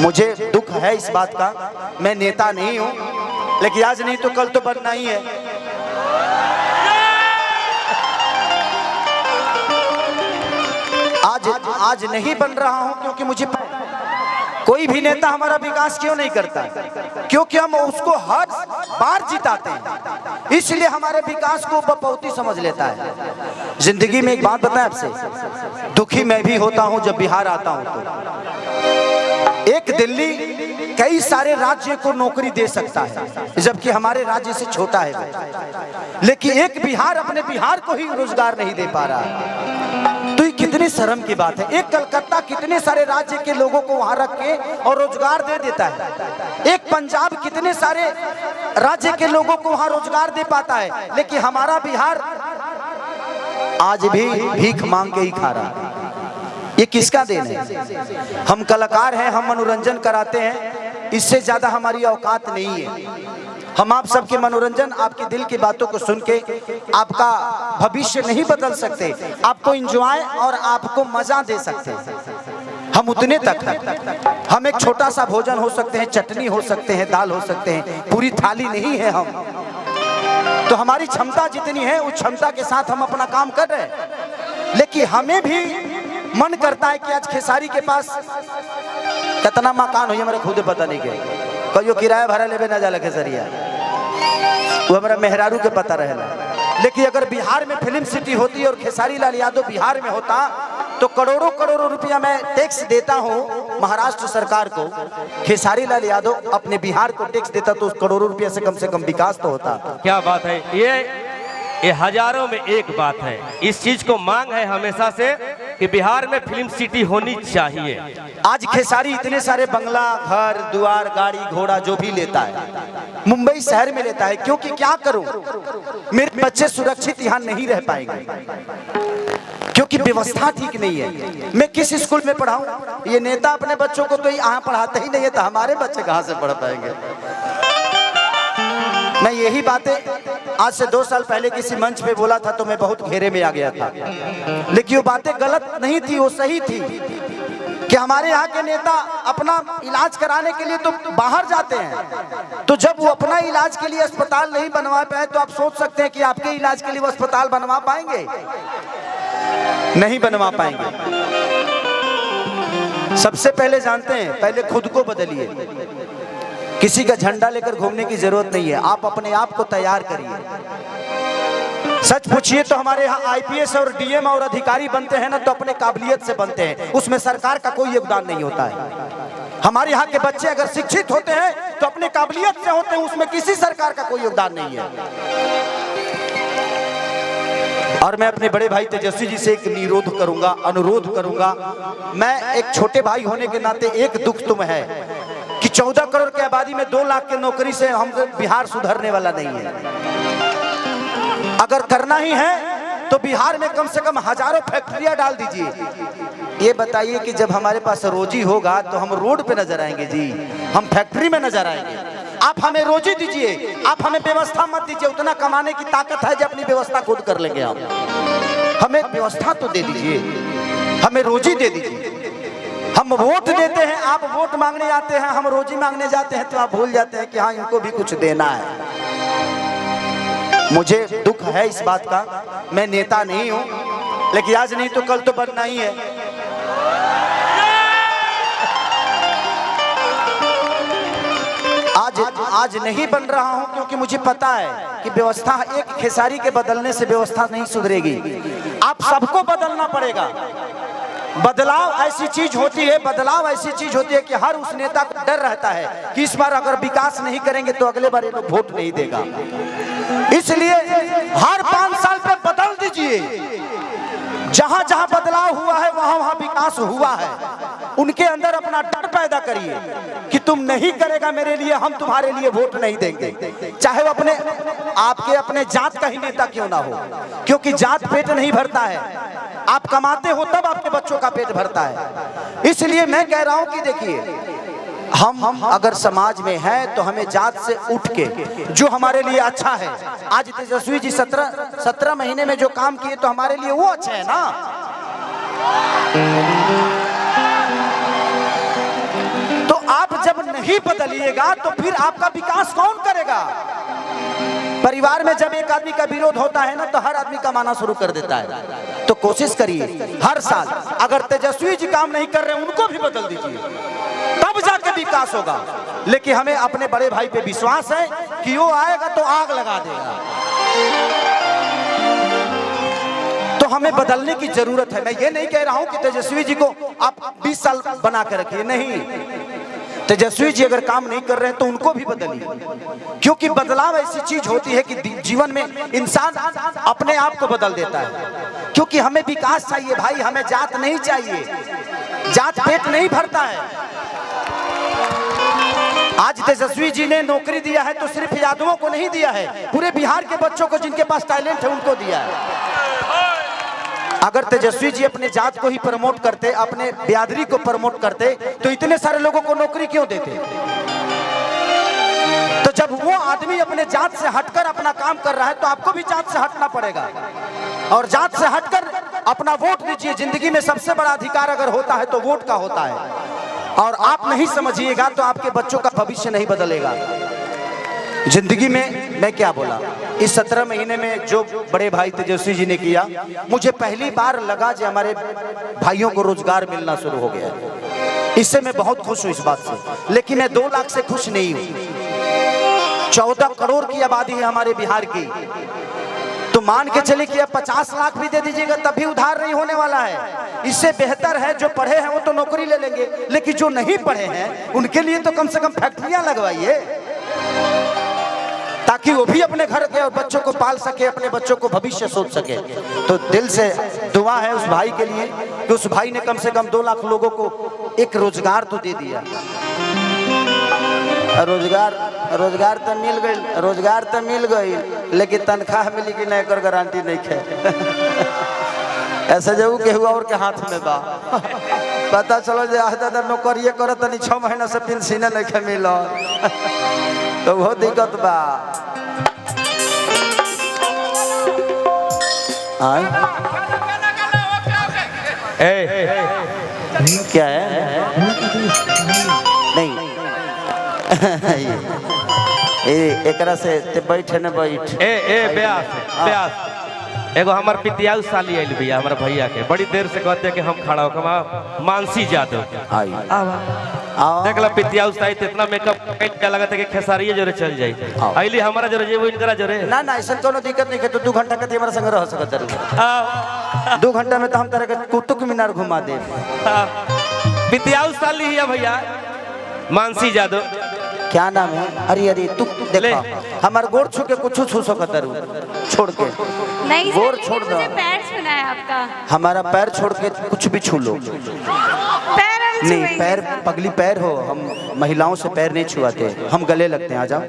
मुझे दुख है इस बात का, मैं नेता नहीं हूं, लेकिन आज नहीं तो कल तो बनना ही है। आज नहीं बन रहा हूं क्योंकि मुझे कोई भी नेता हमारा विकास क्यों नहीं करता, क्योंकि हम उसको हर बार जिताते हैं, इसलिए हमारे विकास को बपौती समझ लेता है। जिंदगी में एक बात बताएं आपसे, दुखी मैं भी होता हूं जब बिहार आता हूं तो। एक दिल्ली कई सारे राज्य को नौकरी दे सकता है, जबकि हमारे राज्य से छोटा है, लेकिन एक बिहार अपने बिहार को ही रोजगार नहीं दे पा रहा है। तो ये कितनी शर्म की बात है। एक कलकत्ता कितने सारे राज्य के लोगों को वहां रख के और रोजगार दे देता है। एक पंजाब कितने सारे राज्य के लोगों को वहां रोजगार दे पाता है, लेकिन हमारा बिहार आज भी भीख मांग के ही खा रहा है। ये किसका देन है? हम कलाकार हैं, हम मनोरंजन कराते हैं, इससे ज्यादा हमारी औकात नहीं है। हम आप सबके मनोरंजन, आपके दिल की बातों को सुन के आपका भविष्य नहीं बदल सकते, आपको एंजॉय और आपको मजा दे सकते हैं। हम उतने तक हैं। हम एक छोटा सा भोजन हो सकते हैं, चटनी हो सकते हैं, दाल हो सकते हैं, पूरी थाली नहीं है हम। तो हमारी क्षमता जितनी है उस क्षमता के साथ हम अपना काम कर रहे हैं। लेकिन हमें भी मन करता है कि आज खेसारी के पास कितना मकान हो, मेरे खुद पता नहीं के कहियो किराया भाड़ा लेवे ना जाला खेसरिया, वो हमारा मेहरारू के पता रहेला। लेकिन अगर बिहार में फिल्म सिटी होती और खेसारी लाल यादव बिहार में होता तो करोड़ों करोड़ों रुपया मैं टैक्स देता हूँ महाराष्ट्र सरकार को, खेसारी लाल यादव अपने बिहार को टैक्स देता तो करोड़ों रुपया से कम विकास तो होता। क्या बात है, ये हजारों में एक बात है। इस चीज को मांग है हमेशा से कि बिहार में फिल्म सिटी होनी चाहिए। आज खेसारी इतने सारे बंगला, घर द्वार, गाड़ी घोड़ा जो भी लेता है मुंबई शहर में लेता है, क्योंकि क्या करूं, मेरे बच्चे सुरक्षित यहाँ नहीं रह पाएंगे क्योंकि व्यवस्था ठीक नहीं है। मैं किस स्कूल में पढ़ाऊं? ये नेता अपने बच्चों को तो यहाँ पढ़ाते ही नहीं है, तो हमारे बच्चे कहाँ से पढ़ पाएंगे? मैं यही बातें आज से 2 साल पहले किसी मंच पे बोला था तो मैं बहुत घेरे में आ गया था, लेकिन वो बातें गलत नहीं थी, वो सही थी कि हमारे यहाँ के नेता अपना इलाज कराने के लिए तो बाहर जाते हैं, तो जब वो अपना इलाज के लिए अस्पताल नहीं बनवा पाए तो आप सोच सकते हैं कि आपके इलाज के लिए वो अस्पताल बनवा पाएंगे? नहीं बनवा पाएंगे। सबसे पहले जानते हैं, पहले खुद को बदलिए। किसी का झंडा लेकर घूमने की जरूरत नहीं है, आप अपने आप को तैयार करिए। सच पूछिए तो हमारे यहाँ आईपीएस और डीएम और अधिकारी बनते हैं ना तो अपने काबिलियत से बनते हैं, उसमें सरकार का कोई योगदान नहीं होता है। हमारे यहाँ के बच्चे अगर शिक्षित होते हैं तो अपने काबिलियत से होते हैं, उसमें किसी सरकार का कोई योगदान नहीं है। और मैं अपने बड़े भाई तेजस्वी जी से एक अनुरोध करूंगा। मैं एक छोटे भाई होने के नाते एक दुख तुम है कि 14 करोड़ की आबादी में 2 लाख की नौकरी से हम बिहार सुधरने वाला नहीं है। अगर करना ही है तो बिहार में कम से कम हजारों फैक्ट्रियां डाल दीजिए। ये बताइए कि जब हमारे पास रोजी होगा तो हम रोड पे नजर आएंगे जी, हम फैक्ट्री में नजर आएंगे। आप हमें रोजी दीजिए, आप हमें व्यवस्था मत दीजिए। उतना कमाने की ताकत है जो अपनी व्यवस्था खुद कर लेंगे हम। हमें व्यवस्था तो दे दीजिए, हमें रोजी दे दीजिए। हम वोट देते हैं, आप वोट मांगने जाते हैं, हम रोजी मांगने जाते हैं तो आप भूल जाते हैं कि हाँ इनको भी कुछ देना है। मुझे दुख है इस बात का, मैं नेता नहीं हूं, लेकिन आज नहीं तो कल तो बनना ही है। आज नहीं बन रहा हूं क्योंकि मुझे पता है कि व्यवस्था एक खेसारी के बदलने से व्यवस्था नहीं सुधरेगी, आप सबको बदलना पड़ेगा। बदलाव ऐसी चीज होती है कि हर उस नेता को डर रहता है कि इस बार अगर विकास नहीं करेंगे तो अगले बार ये लोग वोट नहीं देगा। इसलिए हर 5 साल पे बदल दीजिए। जहां जहां बदलाव हुआ है वहां वहां विकास हुआ है। उनके अंदर अपना डर पैदा करिए कि तुम नहीं करेगा मेरे लिए, हम तुम्हारे लिए वोट नहीं देंगे, चाहे वो अपने जात का ही नेता क्यों ना हो, क्योंकि जात पेट नहीं भरता है। आप कमाते हो तब आपके बच्चों का पेट भरता है। इसलिए मैं कह रहा हूं कि देखिए, हम अगर समाज में हैं तो हमें जात से उठ के जो हमारे लिए अच्छा है। आज तेजस्वी जी 17 महीने में जो काम किए तो हमारे लिए वो अच्छा है ना। तो ही बदलिएगा तो फिर आपका विकास कौन करेगा? परिवार में जब एक आदमी का विरोध होता है ना तो हर आदमी कमाना शुरू कर देता है। तो कोशिश करिए हर साल, अगर तेजस्वी जी काम नहीं कर रहे उनको भी बदल दीजिए, तब जाके विकास होगा। लेकिन हमें अपने बड़े भाई पे विश्वास है कि वो आएगा तो आग लगा देगा। तो हमें बदलने की जरूरत है। मैं ये नहीं कह रहा हूं कि तेजस्वी जी को आप 20 साल बना के रखिए, नहीं। तेजस्वी जी अगर काम नहीं कर रहे हैं तो उनको भी बदलिए, क्योंकि बदलाव ऐसी चीज होती है कि जीवन में इंसान अपने आप को बदल देता है। क्योंकि हमें विकास चाहिए भाई, हमें जात नहीं चाहिए। जात पेट नहीं भरता है। आज तेजस्वी जी ने नौकरी दिया है तो सिर्फ यादवों को नहीं दिया है, पूरे बिहार के बच्चों को जिनके पास टैलेंट है उनको दिया है। अगर तेजस्वी जी अपने जात को ही प्रमोट करते, अपने बिरादरी को प्रमोट करते, तो इतने सारे लोगों को नौकरी क्यों देते? तो जब वो आदमी अपने जात से हटकर अपना काम कर रहा है तो आपको भी जात से हटना पड़ेगा और जात से हटकर अपना वोट दीजिए। जिंदगी में सबसे बड़ा अधिकार अगर होता है तो वोट का होता है, और आप नहीं समझिएगा तो आपके बच्चों का भविष्य नहीं बदलेगा। जिंदगी में मैं क्या बोला, इस 17 महीने में जो बड़े भाई तेजस्वी जी ने किया, मुझे पहली बार लगा कि हमारे भाइयों को रोजगार मिलना शुरू हो गया है। इससे मैं बहुत खुश हूँ इस बात से। लेकिन मैं 2 लाख से खुश नहीं हूँ। 14 करोड़ की आबादी है हमारे बिहार की, तो मान के चले कि अब 50 लाख भी दे दीजिएगा तब भी उधार नहीं होने वाला है। इससे बेहतर है जो पढ़े हैं वो तो नौकरी ले लेंगे, लेकिन जो नहीं पढ़े हैं उनके लिए तो कम से कम फैक्ट्रियां लगवाइए, ताकि वो भी अपने घर के और बच्चों को पाल सके, अपने बच्चों को भविष्य सोच सके। तो दिल से दुआ है उस भाई के लिए कि उस भाई ने कम से कम 2 लाख लोगों को एक रोजगार तो दे दिया। रोजगार तो मिल गई, लेकिन तनख्वाह मिली कि नहीं कर गारंटी नहीं है। ऐसे जब के हुआ और के हाथ में बा पता चलो जे दादा नौकरिए करत नहीं, 6 महीना से पेंशन नहीं मिल, तो बहुत दिक्कत बा। क्या है? नहीं एकरा से ते बैठे न बैठ। ब्यास एगो हमार पितियाऊ साली आइल बिया हमारे भैया के, बड़ी देर से कहते हैं कि हम खड़ा हो। मानसी यादव देखला पितियाऊ साली इतना मेकअप क्या लगता है कि खेसारिये जोरे चल जाए। आइली हमारा जोरे जेबो इनकरा जोरे ना ना ऐसा कोनो दिक्कत नहीं है। तो 2 घंटा के हमारा संग रह सकत है। 2 घंटा में तो हम तेरे के कुतुब मीनार घुमा दे। पितियाऊ साली है भैया मानसी यादव। क्या नाम है? अरे तू देखो हमार गोड़ छू के कुछ छू सकत है, छोड़ के नहीं गोड़ छोड़ दो। पैर छूना है आपका। हमारा पैर छोड़ के कुछ भी छू लो। नहीं पैर पगली पैर हो, हम महिलाओं से पैर नहीं छुआते, हम गले लगते हैं। आ जाओ।